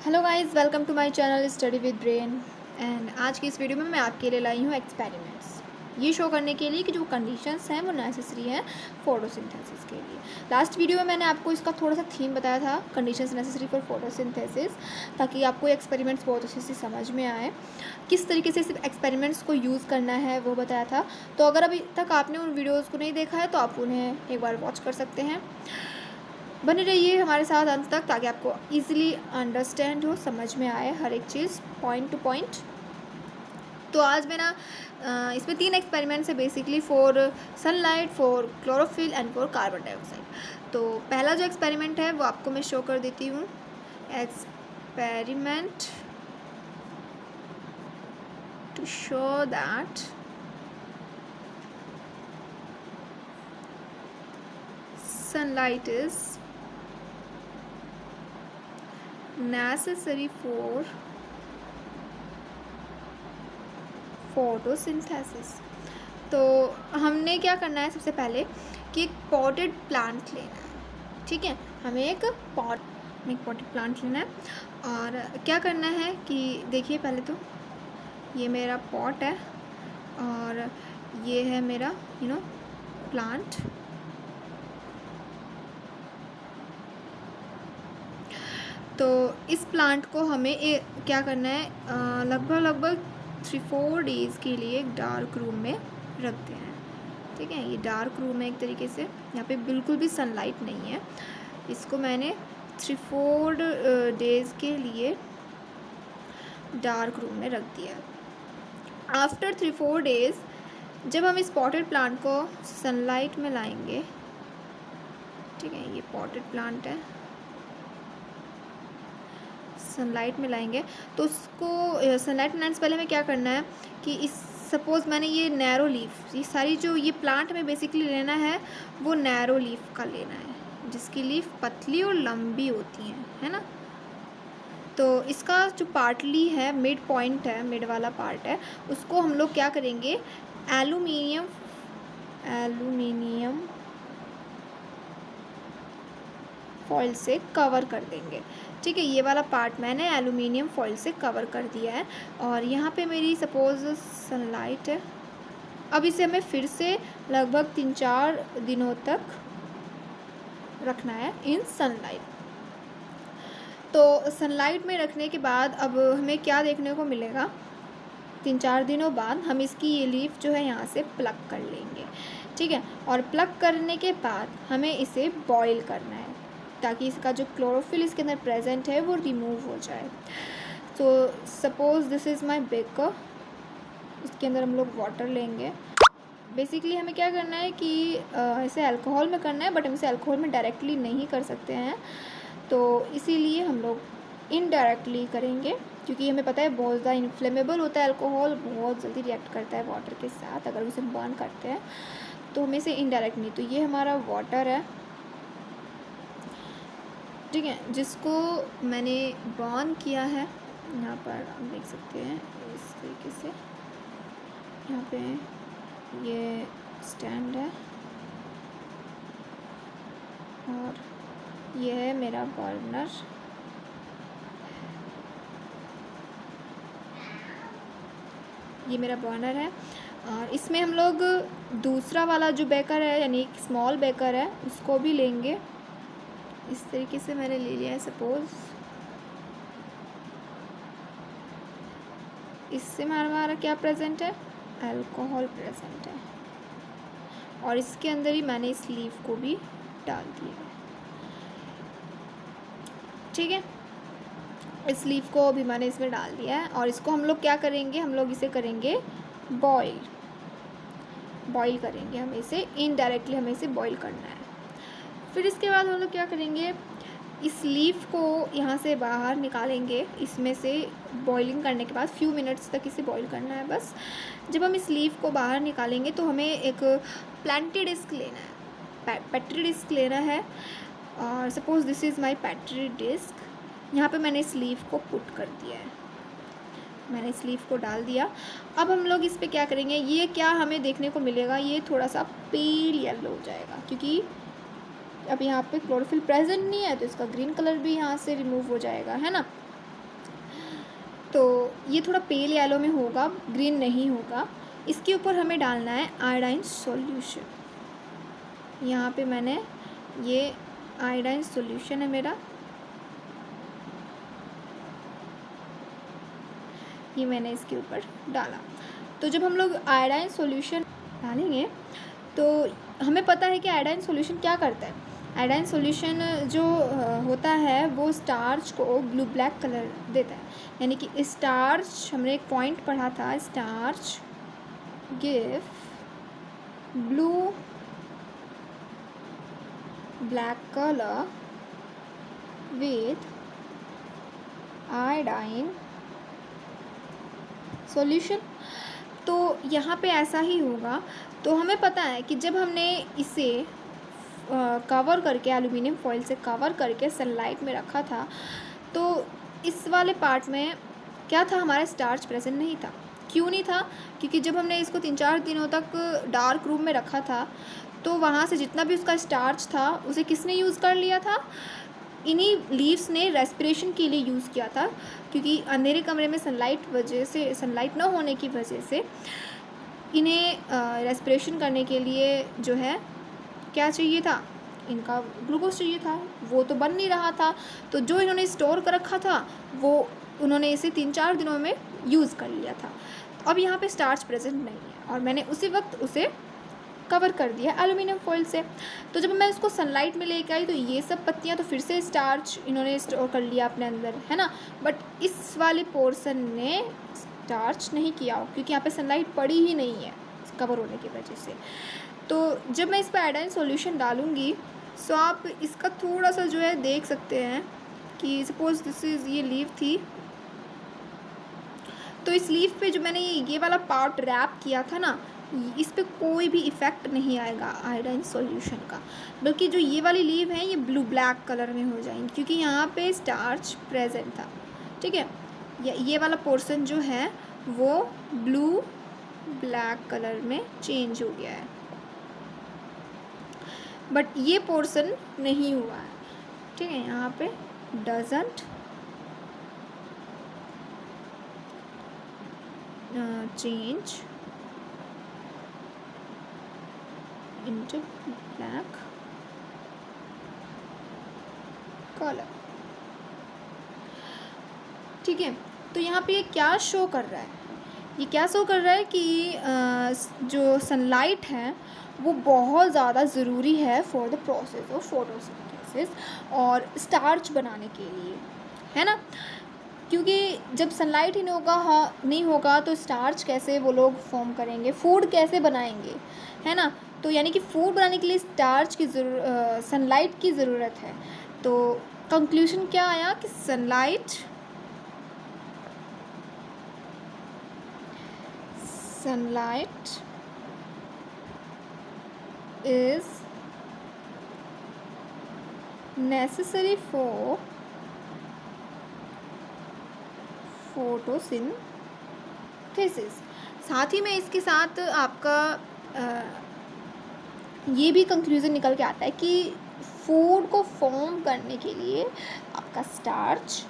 Hello guys, welcome to my channel study with brain. And आज की इस video में मैं आपके लिए लाई हूँ एक्सपेरिमेंट्स, ये शो करने के लिए कि जो कंडीशंस हैं वो नेसेसरी हैं फोटोसिंथेसिस के लिए। लास्ट वीडियो में मैंने आपको इसका थोड़ा सा थीम बताया था, कंडीशंस नेसेसरी फॉर फोटोसिंथेसिस, ताकि आपको एक्सपेरिमेंट्स बहुत अच्छे से समझ में आए, किस तरीके से इस एक्सपेरिमेंट्स को यूज़ करना है वो बताया था। तो अगर अभी तक आपने उन वीडियोज़ को नहीं देखा है तो आप उन्हें एक बार वॉच कर सकते हैं। बने रहिए हमारे साथ अंत तक ताकि आपको इजीली अंडरस्टैंड हो, समझ में आए हर एक चीज़ पॉइंट टू पॉइंट। तो आज मेरा इसमें 3 एक्सपेरिमेंट्स है basically, for sunlight, for chlorophyll and for carbon dioxide. तो पहला जो एक्सपेरिमेंट है वो आपको मैं शो कर देती हूँ। Experiment to show that sunlight is necessary for photosynthesis. तो हमने क्या करना है, सबसे पहले कि एक पॉटेड प्लांट लेना है। ठीक है, हमें एक पॉटेड प्लांट लेना है। और क्या करना है कि देखिए, पहले तो ये मेरा पॉट है और ये है मेरा प्लांट। तो इस प्लांट को हमें क्या करना है, लगभग 3-4 डेज़ के लिए एक डार्क रूम में रखते हैं। ठीक है, ये डार्क रूम है एक तरीके से, यहाँ पे बिल्कुल भी सनलाइट नहीं है। इसको मैंने 3-4 डेज़ के लिए डार्क रूम में रख दिया। आफ्टर 3-4 डेज़ जब हम इस पॉटेड प्लांट को सनलाइट में लाएंगे, ठीक है, ये पॉटेड प्लांट है, सनलाइट में लाएंगे तो उसको सनलाइट में लाने से पहले हमें क्या करना है कि इस सपोज़ मैंने ये नैरो लीफ, ये सारी जो ये प्लांट में बेसिकली लेना है वो नैरो लीफ का लेना है, जिसकी लीफ पतली और लंबी होती है ना। तो इसका जो पार्टली है, मिड पॉइंट है, मिड वाला पार्ट है, उसको हम लोग क्या करेंगे, एलुमिनियम फॉइल से कवर कर देंगे। ठीक है, ये वाला पार्ट मैंने एलुमिनियम फॉइल से कवर कर दिया है। और यहाँ पे मेरी सपोज़ सनलाइट है। अब इसे हमें फिर से लगभग 3-4 दिनों तक रखना है इन सनलाइट। तो सनलाइट में रखने के बाद अब हमें क्या देखने को मिलेगा, 3-4 दिनों बाद हम इसकी ये लीफ जो है यहाँ से प्लग कर लेंगे। ठीक है, और प्लग करने के बाद हमें इसे बॉईल करना है ताकि इसका जो क्लोरोफिल इसके अंदर प्रेजेंट है वो रिमूव हो जाए। तो suppose this is my baker, इसके अंदर हम लोग वाटर लेंगे। बेसिकली हमें क्या करना है कि इसे अल्कोहल में करना है, बट हम इसे अल्कोहल में डायरेक्टली नहीं कर सकते हैं, तो इसीलिए हम लोग इनडायरेक्टली करेंगे, क्योंकि हमें पता है बहुत ज़्यादा इन्फ्लेमेबल होता है अल्कोहल, बहुत जल्दी रिएक्ट करता है वाटर के साथ अगर उसे बर्न करते हैं, तो हमें इसे इनडायरेक्ट नहीं। तो ये हमारा वाटर है, ठीक है, जिसको मैंने बर्न किया है। यहाँ पर आप देख सकते हैं इस तरीके से, यहाँ पे ये स्टैंड है और ये है मेरा बर्नर। ये मेरा बर्नर है और इसमें हम लोग दूसरा वाला जो बेकर है, यानी स्मॉल बेकर है, उसको भी लेंगे। इस तरीके से मैंने ले लिया है। सपोज़ इससे हमारा क्या प्रेजेंट है, अल्कोहल प्रेजेंट है, और इसके अंदर ही मैंने इस लीफ को भी डाल दिया है। ठीक है, इस लीफ को भी मैंने इसमें डाल दिया है और इसको हम लोग क्या करेंगे, हम लोग इसे करेंगे बॉईल करेंगे। हमें इसे इनडायरेक्टली हमें इसे बॉईल करना है। फिर इसके बाद हम लोग क्या करेंगे, इस लीफ को यहाँ से बाहर निकालेंगे। इसमें से बॉइलिंग करने के बाद फ्यू मिनट्स तक इसे बॉईल करना है बस। जब हम इस लीफ को बाहर निकालेंगे तो हमें एक प्लांटेड डिस्क लेना है, पेट्री डिस्क लेना है। और suppose this is my petri disc. यहाँ पे मैंने इस लीफ को पुट कर दिया है, मैंने इस लीफ को डाल दिया। अब हम लोग इस पे क्या करेंगे, ये क्या हमें देखने को मिलेगा, ये थोड़ा सा पेल येलो हो जाएगा, क्योंकि अब यहाँ पे क्लोरोफिल प्रेजेंट नहीं है, तो इसका ग्रीन कलर भी यहाँ से रिमूव हो जाएगा, है ना। तो ये थोड़ा पेल येलो में होगा, ग्रीन नहीं होगा। इसके ऊपर हमें डालना है आयोडाइन सॉल्यूशन। यहाँ पे मैंने ये आयोडाइन सॉल्यूशन है मेरा, ये मैंने इसके ऊपर डाला। तो जब हम लोग आयोडाइन सॉल्यूशन डालेंगे तो हमें पता है कि आयोडाइन सॉल्यूशन क्या करता है। आयोडाइन सॉल्यूशन जो होता है वो स्टार्च को ब्लू ब्लैक कलर देता है, यानी कि स्टार्च, हमने एक पॉइंट पढ़ा था, starch give blue black colour with iodine solution. तो यहाँ पे ऐसा ही होगा। तो हमें पता है कि जब हमने इसे कवर करके, एल्युमिनियम फॉइल से कवर करके सनलाइट में रखा था, तो इस वाले पार्ट में क्या था, हमारा स्टार्च प्रेजेंट नहीं था। क्यों नहीं था? क्योंकि जब हमने इसको 3-4 दिनों तक डार्क रूम में रखा था तो वहाँ से जितना भी उसका स्टार्च था उसे किसने यूज़ कर लिया था, इन्हीं लीव्स ने रेस्पिरेशन के लिए यूज़ किया था। क्योंकि अंधेरे कमरे में सनलाइट न होने की वजह से इन्हें रेस्पिरेशन करने के लिए जो है क्या चाहिए था, इनका ग्लूकोज चाहिए था, वो तो बन नहीं रहा था। तो जो इन्होंने स्टोर कर रखा था वो उन्होंने इसे 3-4 दिनों में यूज़ कर लिया था। अब यहाँ पे स्टार्च प्रेजेंट नहीं है और मैंने उसी वक्त उसे कवर कर दिया एल्युमिनियम फॉइल से। तो जब मैं उसको सनलाइट में लेके आई तो ये सब पत्तियाँ तो फिर से स्टार्च इन्होंने स्टोर कर लिया अपने अंदर, है ना। बट इस वाले पोर्शन ने स्टार्च नहीं किया, क्योंकि यहाँ पे सनलाइट पड़ी ही नहीं है कवर होने की वजह से। तो जब मैं इस पर आयोडाइन सॉल्यूशन डालूँगी सो आप इसका थोड़ा सा जो है देख सकते हैं कि सपोज़ दिस इज़, ये लीव थी, तो इस लीव पे जो मैंने ये वाला पार्ट रैप किया था ना, इस पे कोई भी इफ़ेक्ट नहीं आएगा आयोडाइन सॉल्यूशन का, बल्कि जो ये वाली लीव है ये ब्लू ब्लैक कलर में हो जाएंगी, क्योंकि यहाँ पे स्टार्च प्रेजेंट था। ठीक है, ये वाला पोर्शन जो है वो ब्लू ब्लैक कलर में चेंज हो गया है, बट ये पोर्शन नहीं हुआ है। ठीक है, यहाँ पे doesn't change into black color। ठीक है, तो यहाँ पे ये क्या शो कर रहा है, ये क्या शो कर रहा है कि जो सनलाइट है वो बहुत ज़्यादा ज़रूरी है for the process of photosynthesis और स्टार्च बनाने के लिए, है ना। क्योंकि जब सनलाइट ही नहीं होगा तो स्टार्च कैसे वो लोग फॉर्म करेंगे, फूड कैसे बनाएंगे, है ना। तो यानी कि फूड बनाने के लिए स्टार्च की सनलाइट की ज़रूरत है। तो कंक्लूजन क्या आया कि sunlight is necessary for photosynthesis. साथ ही में इसके साथ आपका ये भी कंक्लूज़न निकल के आता है कि फूड को फॉर्म करने के लिए आपका स्टार्च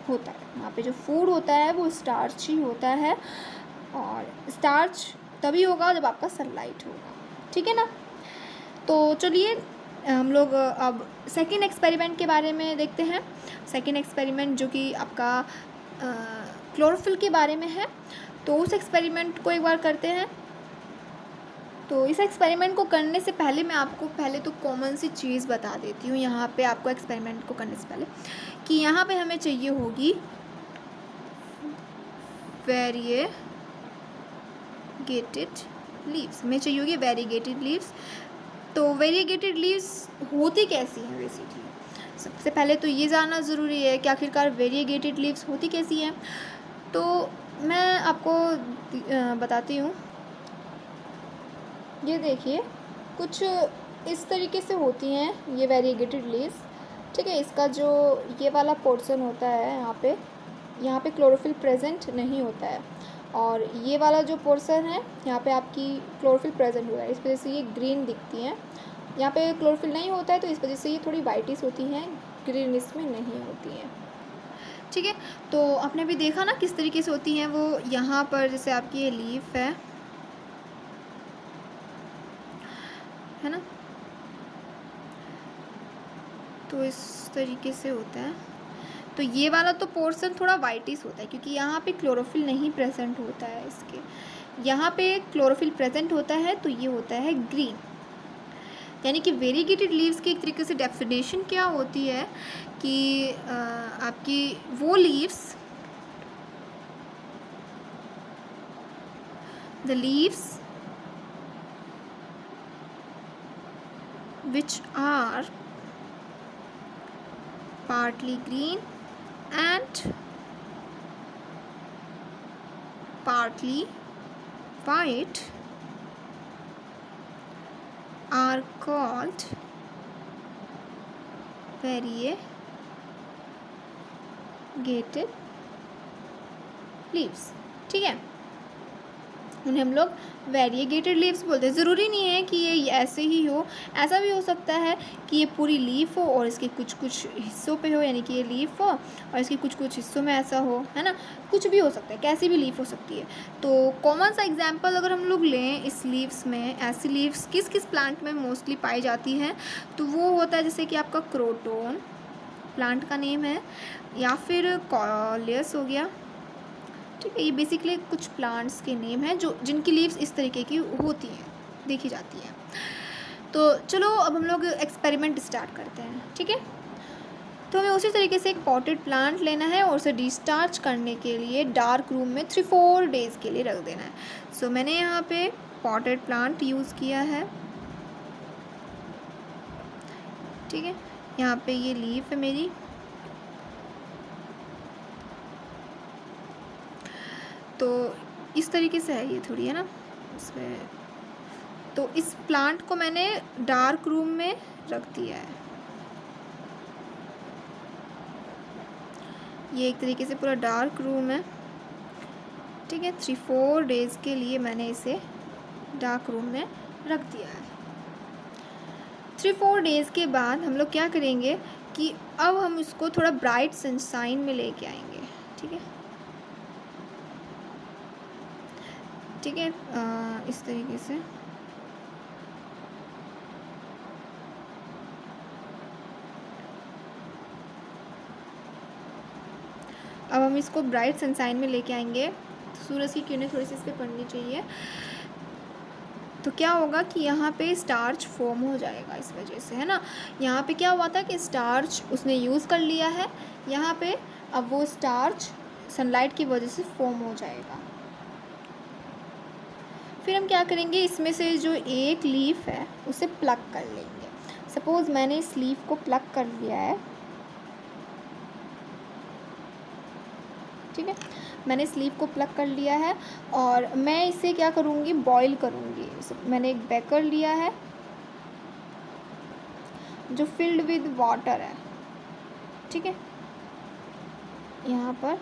होता है। वहाँ पे जो फूड होता है वो स्टार्च ही होता है, और स्टार्च तभी होगा जब आपका सनलाइट होगा। ठीक है ना। तो चलिए हम लोग अब सेकेंड एक्सपेरिमेंट के बारे में देखते हैं। सेकेंड एक्सपेरिमेंट जो कि आपका क्लोरोफिल के बारे में है, तो उस एक्सपेरिमेंट को एक बार करते हैं। तो इस एक्सपेरिमेंट को करने से पहले मैं आपको पहले तो कॉमन सी चीज़ बता देती हूँ यहाँ पे आपको एक्सपेरिमेंट को करने से पहले, कि यहाँ पे हमें चाहिए होगी वेरीगेटेड लीव्स, हमें चाहिए होगी वेरीगेटेड लीव्स। तो वेरीगेटेड लीव्स होती कैसी हैं बेसिकली, सबसे पहले तो ये जानना ज़रूरी है कि आखिरकार वेरीगेटेड लीव्स होती कैसी हैं। तो मैं आपको बताती हूँ। ये देखिए कुछ इस तरीके से होती हैं ये वेरीगेटेड लीव्स। ठीक है, इसका जो ये वाला पोर्शन होता है यहाँ पे क्लोरोफिल प्रेजेंट नहीं होता है, और ये वाला जो पोर्शन है यहाँ पे आपकी क्लोरोफिल प्रेजेंट हुआ है, इस वजह से ये ग्रीन दिखती हैं। यहाँ पे क्लोरोफिल नहीं होता है तो इस वजह से ये थोड़ी वाइटिश होती हैं, ग्रीन इसमें नहीं होती हैं। ठीक है। तो आपने भी देखा ना किस तरीके से होती हैं वो। यहाँ पर जैसे आपकी ये लीफ है ना, तो इस तरीके से होता है। तो ये वाला तो पोर्शन थोड़ा वाइटिश होता है क्योंकि यहाँ पे क्लोरोफिल नहीं प्रेजेंट होता है इसके, यहाँ पे क्लोरोफिल प्रेजेंट होता है, तो ये होता है ग्रीन। यानी कि वेरीगेटेड लीव्स की एक तरीके से डेफिनेशन क्या होती है कि आपकी वो leaves, the leaves which are partly green and partly white are called variegated leaves। ठीक है, उन्हें हम लोग वेरिएगेटेड लीव्स बोलते हैं। ज़रूरी नहीं है कि ये ऐसे ही हो, ऐसा भी हो सकता है कि ये पूरी लीफ हो और इसके कुछ कुछ हिस्सों पे हो, यानी कि ये लीफ हो और इसके कुछ कुछ हिस्सों में ऐसा हो, है ना, कुछ भी हो सकता है, कैसी भी लीफ हो सकती है। तो कॉमन सा एग्जांपल अगर हम लोग लें इस लीव्स में, ऐसी लीव्स किस किस प्लांट में मोस्टली पाई जाती हैं, तो वो होता है जैसे कि आपका क्रोटोन प्लांट का नेम है, या फिर कॉलियस हो गया। ठीक है, ये बेसिकली कुछ प्लांट्स के नेम हैं जो जिनकी लीव्स इस तरीके की होती हैं, देखी जाती हैं। तो चलो अब हम लोग एक्सपेरिमेंट स्टार्ट करते हैं। ठीक है, तो हमें उसी तरीके से एक पॉटेड प्लांट लेना है और उसे डिस्चार्ज करने के लिए डार्क रूम में 3-4 डेज़ के लिए रख देना है। सो मैंने यहाँ पे पॉटेड प्लांट यूज़ किया है। ठीक है, यहाँ पे ये लीफ है मेरी, तो इस तरीके से है ये थोड़ी, है ना इसमें। तो इस प्लांट को मैंने डार्क रूम में रख दिया है। ये एक तरीके से पूरा डार्क रूम है। ठीक है, 3-4 डेज़ के लिए मैंने इसे डार्क रूम में रख दिया है। 3-4 डेज़ के बाद हम लोग क्या करेंगे कि अब हम इसको थोड़ा ब्राइट सनशाइन में लेके आएंगे। ठीक है, ठीक है, इस तरीके से। अब हम इसको ब्राइट सनशाइन में लेके आएंगे, तो सूरज की किरणें थोड़ी सी इस पर पड़नी चाहिए। तो क्या होगा कि यहाँ पे स्टार्च फॉर्म हो जाएगा इस वजह से, है ना। यहाँ पे क्या हुआ था कि स्टार्च उसने यूज़ कर लिया है यहाँ पे, अब वो स्टार्च सनलाइट की वजह से फॉर्म हो जाएगा। फिर हम क्या करेंगे, इसमें से जो एक लीफ है उसे प्लग कर लेंगे। सपोज़ मैंने इस लीफ को प्लग कर लिया है। ठीक है, मैंने इस लीफ को प्लग कर लिया है और मैं इसे क्या करूँगी, बॉईल करूँगी। मैंने एक बेकर लिया है जो फिल्ड विद वाटर है। ठीक है, यहाँ पर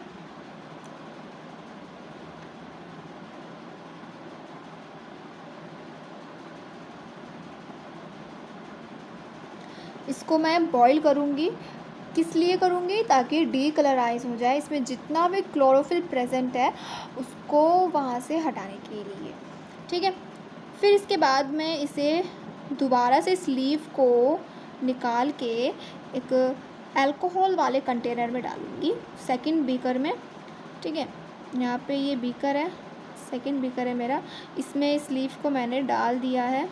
इसको मैं बॉईल करूँगी। किस लिए करूँगी, ताकि डीकलराइज हो जाए, इसमें जितना भी क्लोरोफिल प्रेजेंट है उसको वहाँ से हटाने के लिए। ठीक है, फिर इसके बाद मैं इसे दोबारा से इस लीफ को निकाल के एक अल्कोहल वाले कंटेनर में डालूँगी, सेकंड बीकर में। ठीक है, यहाँ पे ये बीकर है, सेकंड बीकर है मेरा, इसमें इस लीफ को मैंने डाल दिया है।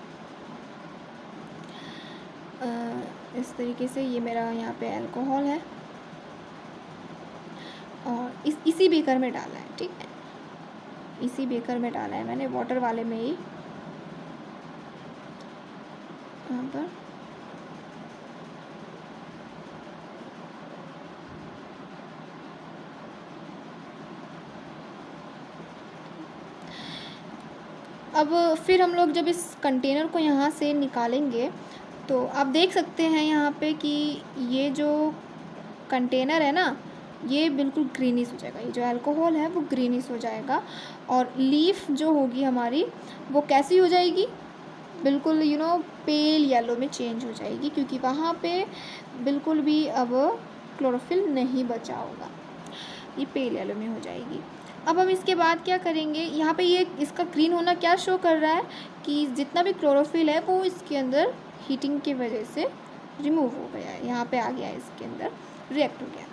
इस तरीके से ये मेरा यहाँ पे अल्कोहल है और इसी बीकर में डाला है। ठीक है, इसी बीकर में डाला है मैंने, वाटर वाले में ही। यहाँ पर अब फिर हम लोग जब इस कंटेनर को यहाँ से निकालेंगे तो आप देख सकते हैं यहाँ पे कि ये जो कंटेनर है ना, ये बिल्कुल ग्रीनिश हो जाएगा। ये जो अल्कोहल है वो ग्रीनिश हो जाएगा और लीफ जो होगी हमारी वो कैसी हो जाएगी, बिल्कुल पेल येलो में चेंज हो जाएगी, क्योंकि वहाँ पे बिल्कुल भी अब क्लोरोफिल नहीं बचा होगा। ये पेल येलो में हो जाएगी। अब हम इसके बाद क्या करेंगे, यहाँ पे ये इसका ग्रीन होना क्या शो कर रहा है कि जितना भी क्लोरोफिल है वो इसके अंदर हीटिंग की वजह से रिमूव हो गया है, यहाँ पे आ गया है, इसके अंदर रिएक्ट हो गया।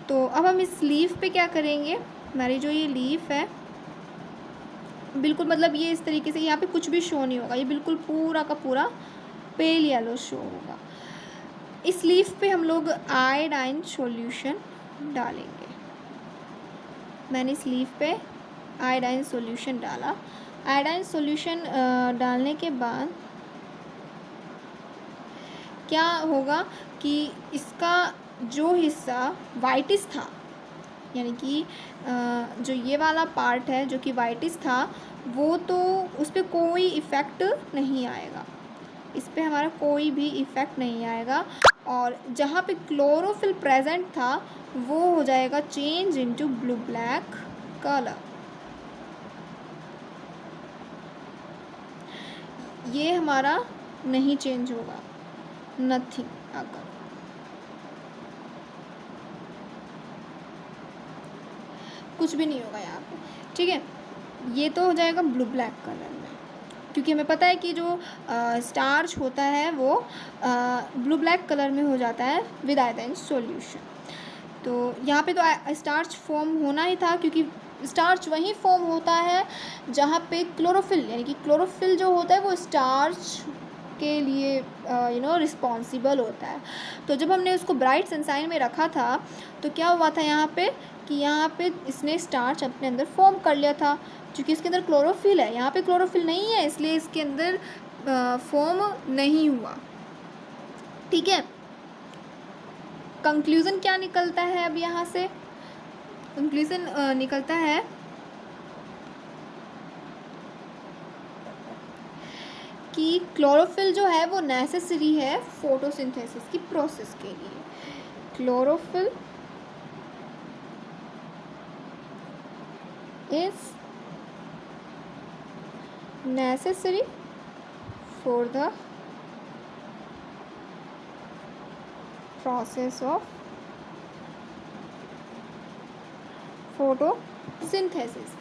तो अब हम इस लीफ पे क्या करेंगे, हमारी जो ये लीफ है बिल्कुल मतलब ये इस तरीके से यहाँ पे कुछ भी शो नहीं होगा, ये बिल्कुल पूरा का पूरा पेल येलो शो होगा। इस लीफ पे हम लोग आयोडाइन सॉल्यूशन डालेंगे। मैंने इस लीफ पे आयोडाइन सॉल्यूशन डाला। आयोडाइन सॉल्यूशन डालने के बाद क्या होगा कि इसका जो हिस्सा वाइटिस था, यानी कि जो ये वाला पार्ट है जो कि वाइटिस था, वो तो उस पर कोई इफ़ेक्ट नहीं आएगा, इस पर हमारा कोई भी इफ़ेक्ट नहीं आएगा। और जहाँ पे क्लोरोफिल प्रेजेंट था वो हो जाएगा change into blue black colour. ये हमारा नहीं चेंज होगा, नथिंग, अगर कुछ भी नहीं होगा यहाँ पे, ठीक है। ये तो हो जाएगा ब्लू ब्लैक कलर में, क्योंकि हमें पता है कि जो स्टार्च होता है वो ब्लू ब्लैक कलर में हो जाता है विद आयोडाइन सॉल्यूशन। तो यहाँ पे तो स्टार्च फॉर्म होना ही था, क्योंकि स्टार्च वहीं फॉर्म होता है जहाँ पे क्लोरोफिल, यानी कि क्लोरोफिल जो होता है वो स्टार्च के लिए रिस्पॉन्सिबल होता है। तो जब हमने उसको ब्राइट सनशाइन में रखा था तो क्या हुआ था यहाँ पे कि यहाँ पे इसने स्टार्च अपने अंदर फॉर्म कर लिया था, क्योंकि इसके अंदर क्लोरोफिल है, यहाँ पे क्लोरोफिल नहीं है इसलिए इसके अंदर फॉर्म नहीं हुआ, ठीक है। कंक्लूज़न क्या निकलता है, अब यहाँ से कंक्लूज़न निकलता है कि क्लोरोफिल जो है वो नेसेसरी है फोटोसिंथेसिस की प्रोसेस के लिए। Chlorophyll is necessary for the process of photosynthesis.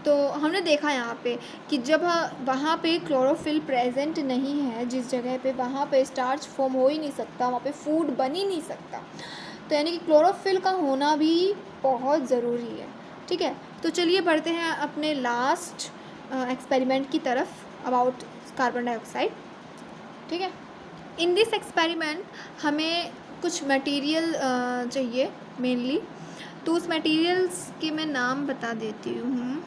तो हमने देखा यहाँ पे कि जब वहाँ पे क्लोरोफिल प्रेजेंट नहीं है जिस जगह पे, वहाँ पे स्टार्च फॉर्म हो ही नहीं सकता, वहाँ पे फूड बन ही नहीं सकता। तो यानी कि क्लोरोफिल का होना भी बहुत ज़रूरी है, ठीक है। तो चलिए बढ़ते हैं अपने लास्ट एक्सपेरिमेंट की तरफ अबाउट कार्बन डाइऑक्साइड, ठीक है। इन दिस एक्सपेरिमेंट हमें कुछ मटेरियल चाहिए मेनली, तो उस मटेरियल्स के मैं नाम बता देती हूँ।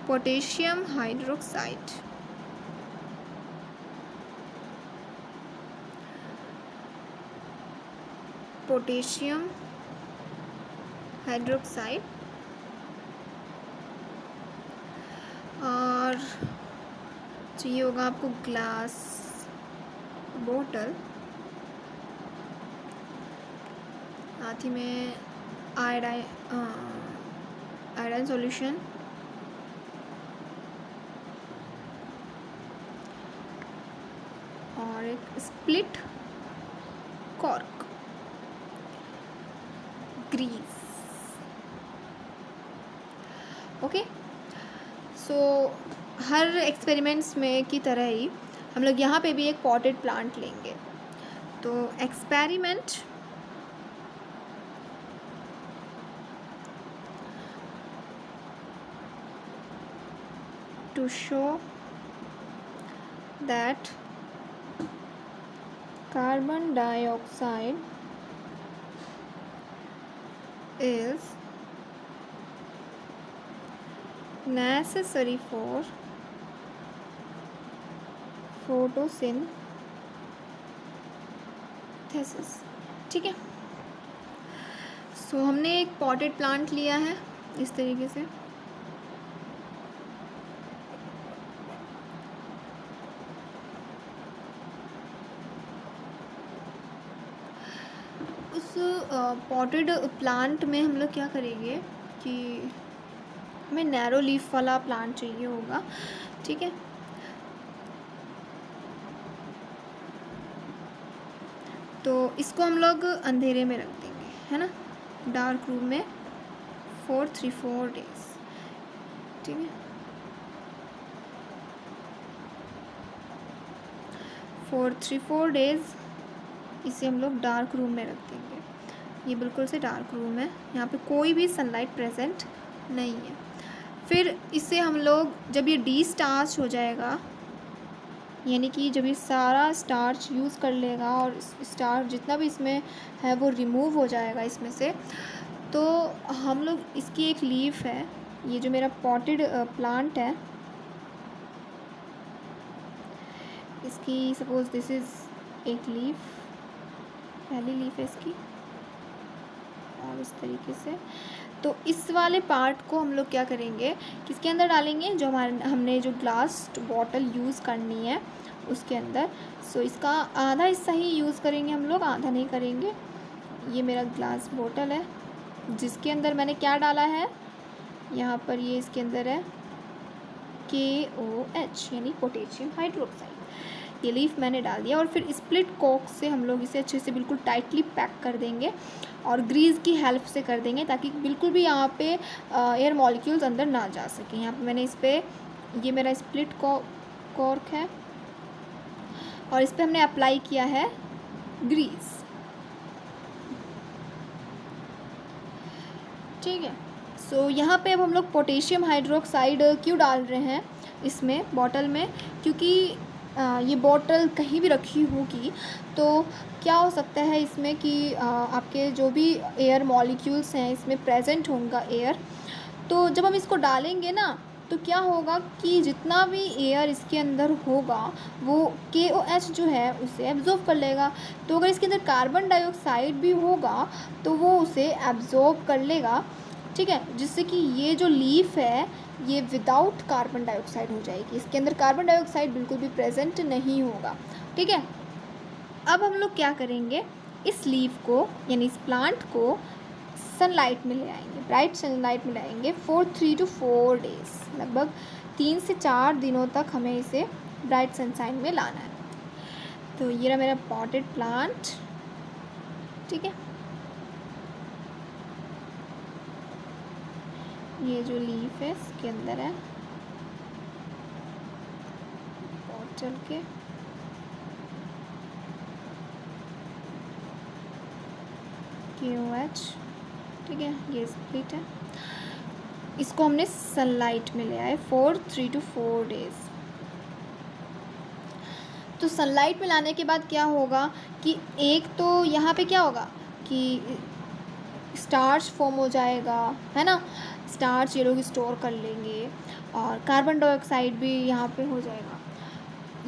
पोटेशियम हाइड्रोक्साइड, पोटेशियम हाइड्रोक्साइड, और चाहिए होगा आपको ग्लास बोतल, साथ ही में आयोडाइन सॉल्यूशन, और एक स्प्लिट कॉर्क, ग्रीस। ओके, सो हर एक्सपेरिमेंट्स में की तरह ही हम लोग यहाँ पे भी एक पॉटेड प्लांट लेंगे। तो experiment to show that carbon dioxide is necessary for photosynthesis, ठीक है। सो हमने एक पॉटेड प्लांट लिया है इस तरीके से, उस पॉटेड प्लांट में हम लोग क्या करेंगे कि हमें नैरो लीफ वाला प्लांट चाहिए होगा, ठीक है। तो इसको हम लोग अंधेरे में रख देंगे, है ना, डार्क रूम में for 3-4 days, ठीक है। for 3-4 days इसे हम लोग डार्क रूम में रख देंगे। ये बिल्कुल से डार्क रूम है, यहाँ पे कोई भी सनलाइट प्रेजेंट नहीं है। फिर इसे हम लोग जब ये डी-स्टार्च हो जाएगा, यानी कि जब ये सारा स्टार्च यूज़ कर लेगा और स्टार्च जितना भी इसमें है वो रिमूव हो जाएगा इसमें से, तो हम लोग इसकी एक लीफ है, ये जो मेरा पॉटेड प्लांट है, इसकी सपोज दिस इज़ एक लीफ, पहली लीफ है इसकी, और इस तरीके से। तो इस वाले पार्ट को हम लोग क्या करेंगे, किसके अंदर डालेंगे, जो हमने जो ग्लास बॉटल यूज़ करनी है उसके अंदर। सो इसका आधा हिस्सा ही यूज़ करेंगे हम लोग, आधा नहीं करेंगे। ये मेरा ग्लास बॉटल है जिसके अंदर मैंने क्या डाला है, यहाँ पर ये इसके अंदर है KOH यानी पोटेशियम हाइड्रोक्साइड। ये लीफ मैंने डाल दिया और फिर स्प्लिट कॉर्क से हम लोग इसे अच्छे से बिल्कुल टाइटली पैक कर देंगे और ग्रीस की हेल्प से कर देंगे ताकि बिल्कुल भी यहाँ पे एयर मॉलिक्यूल्स अंदर ना जा सकें। यहाँ पे मैंने इस पर, ये मेरा स्प्लिट कॉर्क है और इस पर हमने अप्लाई किया है ग्रीस, ठीक है। सो यहाँ पे अब हम लोग पोटेशियम हाइड्रोक्साइड क्यों डाल रहे हैं इसमें बॉटल में, क्योंकि ये बॉटल कहीं भी रखी होगी तो क्या हो सकता है इसमें कि आपके जो भी एयर मॉलिक्यूल्स हैं इसमें प्रेजेंट होगा एयर, तो जब हम इसको डालेंगे ना तो क्या होगा कि जितना भी एयर इसके अंदर होगा वो KOH जो है उसे एब्जॉर्ब कर लेगा। तो अगर इसके अंदर कार्बन डाइऑक्साइड भी होगा तो वो उसे एब्जॉर्ब कर लेगा, ठीक है, जिससे कि ये जो लीफ है ये विदाउट कार्बन डाइऑक्साइड हो जाएगी, इसके अंदर कार्बन डाइऑक्साइड बिल्कुल भी प्रेजेंट नहीं होगा, ठीक है। अब हम लोग क्या करेंगे, इस लीफ को यानी इस प्लांट को सनलाइट में ले आएंगे, ब्राइट सनलाइट में लाएंगे फॉर 3 to 4 days, लगभग 3 से 4 दिनों तक हमें इसे ब्राइट सनशाइन में लाना है। तो ये रहा मेरा पॉटेड प्लांट, ठीक है। ये जो लीफ है इसके अंदर है बॉटल के, KOH, ठीक है, ये स्प्लिट है। इसको हमने सनलाइट में ले आए फॉर 3 to 4 days। तो सनलाइट में लाने के बाद क्या होगा कि एक तो यहाँ पे क्या होगा कि स्टार्च फॉर्म हो जाएगा, है ना, स्टार्च ये लोग स्टोर कर लेंगे और कार्बन डाइऑक्साइड भी यहाँ पे हो जाएगा।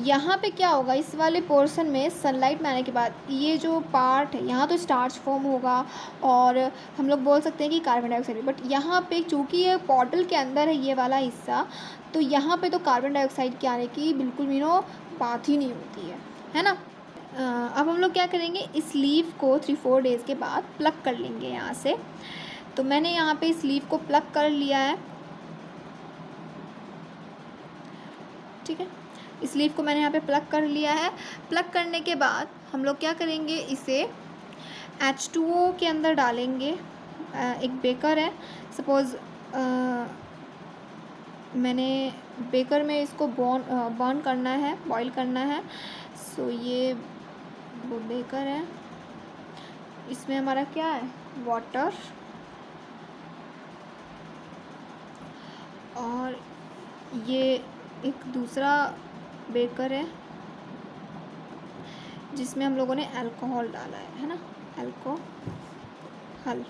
यहाँ पे क्या होगा, इस वाले पोर्शन में सनलाइट में आने के बाद ये जो पार्ट है यहाँ तो स्टार्च फॉर्म होगा और हम लोग बोल सकते हैं कि कार्बन डाइऑक्साइड, बट यहाँ पे चूँकि ये बॉटल के अंदर है ये वाला हिस्सा, तो यहाँ पे तो कार्बन डाइऑक्साइड के आने की बिल्कुल भी बात ही नहीं होती है ना। अब हम लोग क्या करेंगे, इस लीफ को 3-4 days के बाद प्लग कर लेंगे यहाँ से। तो मैंने यहाँ पे इस लीफ को प्लग कर लिया है, ठीक है, इस लीफ को मैंने यहाँ पे प्लग कर लिया है। प्लग करने के बाद हम लोग क्या करेंगे, इसे H2O के अंदर डालेंगे। एक बेकर है, सपोज़ मैंने बेकर में इसको बर्न करना है, बॉईल करना है। सो ये वो बेकर है, इसमें हमारा क्या है, वाटर, और ये एक दूसरा बेकर है जिसमें हम लोगों ने अल्कोहल डाला है ना, अल्कोहल।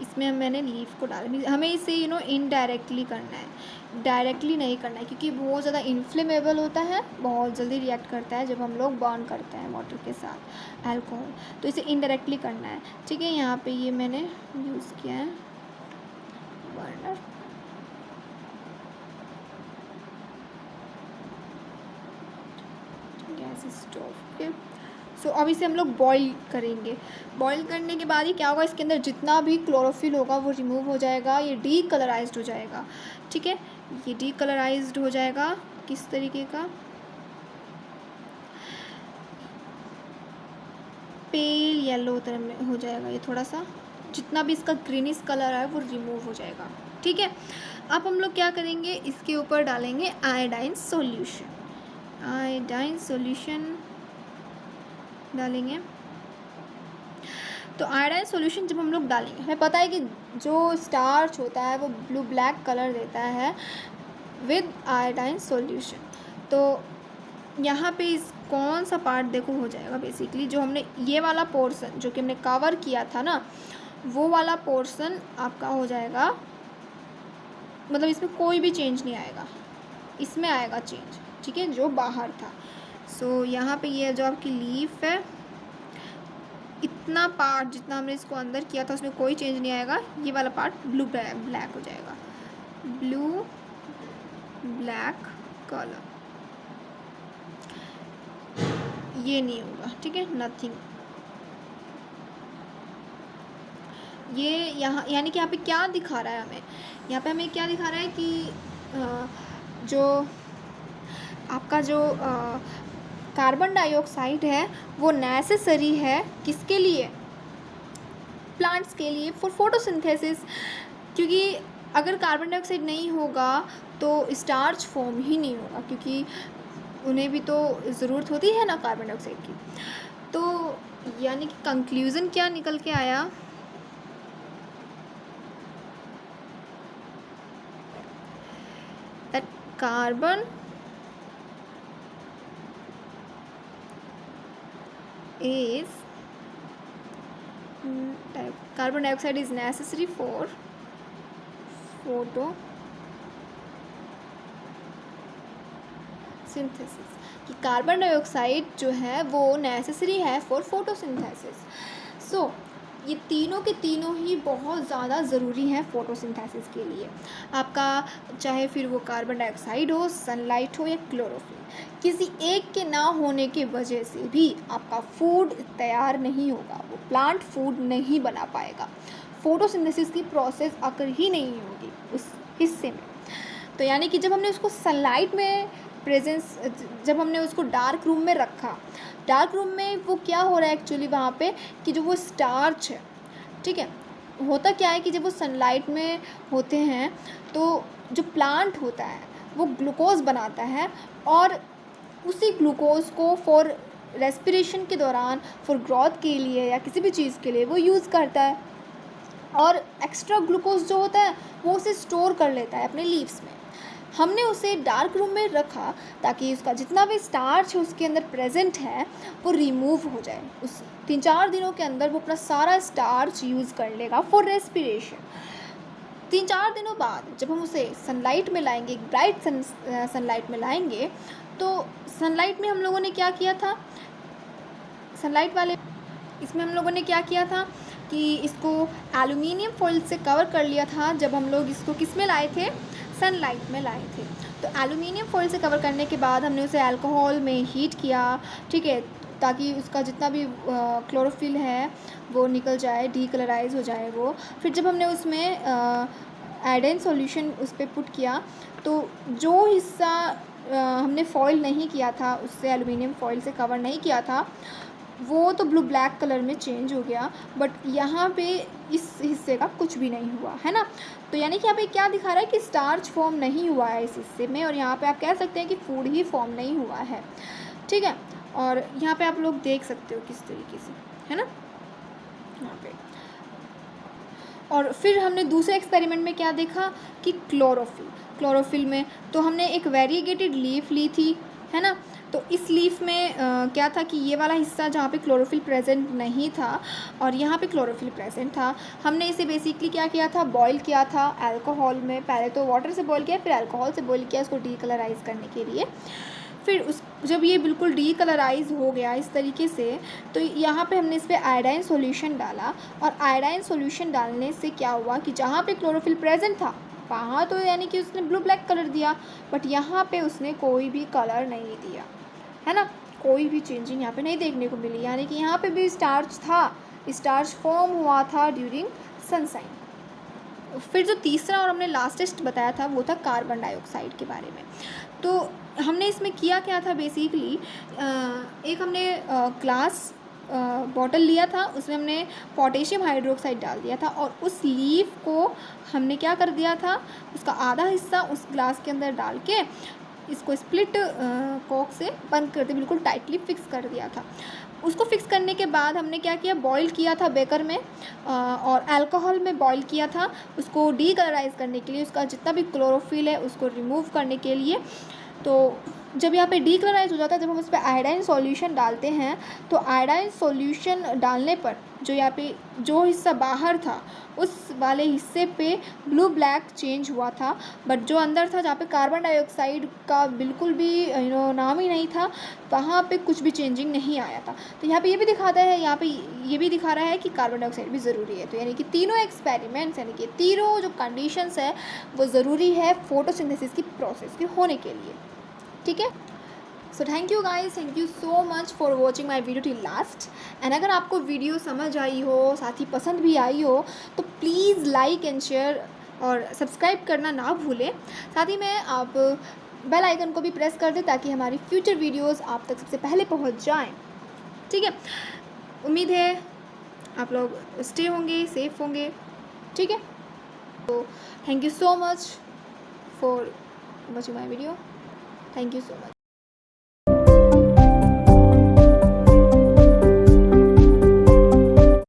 इसमें मैंने लीफ को डाला, हमें इसे इनडायरेक्टली करना है, डायरेक्टली नहीं करना है क्योंकि बहुत ज़्यादा इन्फ्लेमेबल होता है, बहुत जल्दी रिएक्ट करता है जब हम लोग बर्न करते हैं वाटर के साथ अल्कोहल, तो इसे इनडायरेक्टली करना है, ठीक है। यहाँ पे ये मैंने यूज़ किया है बर्नर, गैस स्टोव पे। सो अब इसे हम लोग बॉईल करेंगे। बॉईल करने के बाद ही क्या होगा, इसके अंदर जितना भी क्लोरोफिल होगा वो रिमूव हो जाएगा, ये डीकलराइज्ड हो जाएगा, ठीक है। ये डीकलराइज्ड हो जाएगा किस तरीके का, पेल येलो तरह में हो जाएगा ये थोड़ा सा, जितना भी इसका ग्रीनिश कलर है वो रिमूव हो जाएगा। ठीक है, अब हम लोग क्या करेंगे, इसके ऊपर डालेंगे आयोडाइन सॉल्यूशन। आयोडाइन सॉल्यूशन डालेंगे। तो आयोडाइन सॉल्यूशन जब हम लोग डालेंगे, हमें पता है कि जो स्टार्च होता है वो ब्लू ब्लैक कलर देता है विद आयोडाइन सॉल्यूशन। तो यहाँ पे इस कौन सा पार्ट देखो हो जाएगा, बेसिकली जो हमने ये वाला पोर्शन जो कि हमने कवर किया था ना, वो वाला पोर्शन आपका हो जाएगा, मतलब इसमें कोई भी चेंज नहीं आएगा, इसमें आएगा चेंज। ठीक है, जो बाहर था। सो यहाँ पे ये जो आपकी लीफ है, इतना पार्ट जितना हमने इसको अंदर किया था उसमें कोई चेंज नहीं आएगा। ये वाला पार्ट ब्लू ब्लैक हो जाएगा, ब्लू ब्लैक कलर, ये नहीं होगा। ठीक है, नथिंग। ये यहाँ यानी कि यहाँ पे क्या दिखा रहा है हमें, यहाँ पे हमें क्या दिखा रहा है कि जो आपका जो कार्बन डाइऑक्साइड है वो नेसेसरी है किसके लिए, प्लांट्स के लिए, फॉर फोटोसिंथेसिस। क्योंकि अगर कार्बन डाइऑक्साइड नहीं होगा तो स्टार्च फॉर्म ही नहीं होगा, क्योंकि उन्हें भी तो ज़रूरत होती है ना कार्बन डाइऑक्साइड की। तो यानी कि कंक्लूज़न क्या निकल के आया, that carbon dioxide is necessary for photosynthesis, कि कार्बन डाइऑक्साइड जो है वो नेसेसरी है फॉर फोटोसिंथेसिस। सो ये तीनों के तीनों ही बहुत ज़्यादा ज़रूरी हैं फोटोसिंथेसिस के लिए। आपका चाहे फिर वो कार्बन डाइऑक्साइड हो, सनलाइट हो या क्लोरोफिल, किसी एक के ना होने की वजह से भी आपका फूड तैयार नहीं होगा, वो प्लांट फूड नहीं बना पाएगा, फोटोसिंथेसिस की प्रोसेस अगर ही नहीं होगी उस हिस्से में। तो यानी कि जब हमने उसको सनलाइट में प्रेजेंस, जब हमने उसको डार्क रूम में रखा, डार्क रूम में वो क्या हो रहा है एक्चुअली वहाँ पे, कि जो वो स्टार्च है, ठीक है, होता क्या है कि जब वो सनलाइट में होते हैं तो जो प्लांट होता है वो ग्लूकोज बनाता है, और उसी ग्लूकोज को फॉर रेस्पिरेशन के दौरान, फॉर ग्रोथ के लिए या किसी भी चीज़ के लिए वो यूज़ करता है, और एक्स्ट्रा ग्लूकोज जो होता है वो उसे स्टोर कर लेता है अपने लीव्स में। हमने उसे डार्क रूम में रखा ताकि उसका जितना भी स्टार्च है उसके अंदर प्रेजेंट है वो रिमूव हो जाए। उस 3-4 दिनों के अंदर वो अपना सारा स्टार्च यूज़ कर लेगा फॉर रेस्पिरेशन। 3-4 दिनों बाद जब हम उसे सनलाइट में लाएंगे, एक ब्राइट सनलाइट में लाएंगे, तो सनलाइट में हम लोगों ने क्या किया था, सनलाइट वाले इसमें हम लोगों ने क्या किया था कि इसको एल्यूमिनियम फॉइल से कवर कर लिया था। जब हम लोग इसको किस में लाए थे, सनलाइट में लाए थे। तो एल्यूमिनियम फॉइल से कवर करने के बाद हमने उसे अल्कोहल में हीट किया, ठीक है, ताकि उसका जितना भी क्लोरोफिल है वो निकल जाए, डीकलराइज हो जाए वो। फिर जब हमने उसमें आयोडाइन सॉल्यूशन उस पर पुट किया, तो जो हिस्सा हमने फॉइल नहीं किया था, उससे एल्यूमिनियम फॉइल से कवर नहीं किया था, वो तो ब्लू ब्लैक कलर में चेंज हो गया, बट यहाँ पे इस हिस्से का कुछ भी नहीं हुआ है ना। तो यानी कि यहाँ पे क्या दिखा रहा है कि स्टार्च फॉर्म नहीं हुआ है इस हिस्से में, और यहाँ पे आप कह सकते हैं कि फूड ही फॉर्म नहीं हुआ है, ठीक है। और यहाँ पे आप लोग देख सकते हो किस तरीके से, है ना, यहाँ पे। और फिर हमने दूसरे एक्सपेरिमेंट में क्या देखा कि क्लोरोफिल में तो हमने एक वेरीगेटेड लीफ ली थी, है ना। तो इस लीफ में क्या था कि ये वाला हिस्सा जहाँ पे क्लोरोफिल प्रेजेंट नहीं था और यहाँ पे क्लोरोफिल प्रेजेंट था, हमने इसे बेसिकली क्या किया था, बॉईल किया था अल्कोहल में। पहले तो वाटर से बॉईल किया, फिर अल्कोहल से बॉईल किया इसको डीकलराइज करने के लिए। फिर जब ये बिल्कुल डीकलराइज हो गया इस तरीके से, तो यहाँ पे हमने इस पर आयोडाइन सॉल्यूशन डाला, और आयोडाइन सॉल्यूशन डालने से क्या हुआ कि जहाँ पे क्लोरोफिल प्रेजेंट था वहाँ तो यानी कि उसने ब्लू ब्लैक कलर दिया, बट यहाँ पे उसने कोई भी कलर नहीं दिया, है ना, कोई भी चेंजिंग यहाँ पे नहीं देखने को मिली। यानी कि यहाँ पे भी स्टार्च था, स्टार्च फॉर्म हुआ था ड्यूरिंग सनसाइन। फिर जो तीसरा और हमने लास्ट टेस्ट बताया था वो था कार्बन डाइऑक्साइड के बारे में। तो हमने इसमें किया क्या था, बेसिकली एक हमने ग्लास बॉटल लिया था, उसमें हमने पोटेशियम हाइड्रोक्साइड डाल दिया था और उस लीफ को हमने क्या कर दिया था, उसका आधा हिस्सा उस ग्लास के अंदर डाल के इसको स्प्लिट कॉक से बंद कर दिया, बिल्कुल टाइटली फिक्स कर दिया था। उसको फिक्स करने के बाद हमने क्या किया, बॉईल किया था बेकर में और अल्कोहल में बॉईल किया था उसको डीकलराइज करने के लिए, उसका जितना भी क्लोरोफिल है उसको रिमूव करने के लिए। तो जब यहाँ पे डीक्लोराइज हो जाता है, जब हम इस पर आयोडाइन सॉल्यूशन डालते हैं, तो आयोडाइन सॉल्यूशन डालने पर जो यहाँ पे जो हिस्सा बाहर था उस वाले हिस्से पे ब्लू ब्लैक चेंज हुआ था, बट जो अंदर था जहाँ पे कार्बन डाइऑक्साइड का बिल्कुल भी नाम ही नहीं था, वहाँ पे कुछ भी चेंजिंग नहीं आया था। तो यहाँ पे ये भी दिखाता है, यहाँ पे ये भी दिखा रहा है कि कार्बन डाइऑक्साइड भी ज़रूरी है। तो यानी कि तीनों एक्सपेरिमेंट्स, यानी कि तीनों जो कंडीशंस है वो ज़रूरी है फोटोसिंथेसिस की प्रोसेस के होने के लिए। ठीक है, so thank you guys, thank you so much for watching my video till last. And अगर आपको वीडियो समझ आई हो, साथ ही पसंद भी आई हो, तो प्लीज़ लाइक एंड शेयर और सब्सक्राइब करना ना भूलें। साथ ही में आप बेल आइकन को भी प्रेस कर दें ताकि हमारी फ्यूचर वीडियोस आप तक सबसे पहले पहुंच जाएं। ठीक है, उम्मीद है आप लोग स्टे होंगे, सेफ होंगे। ठीक है, तो thank you so much for watching my video. Thank you so much.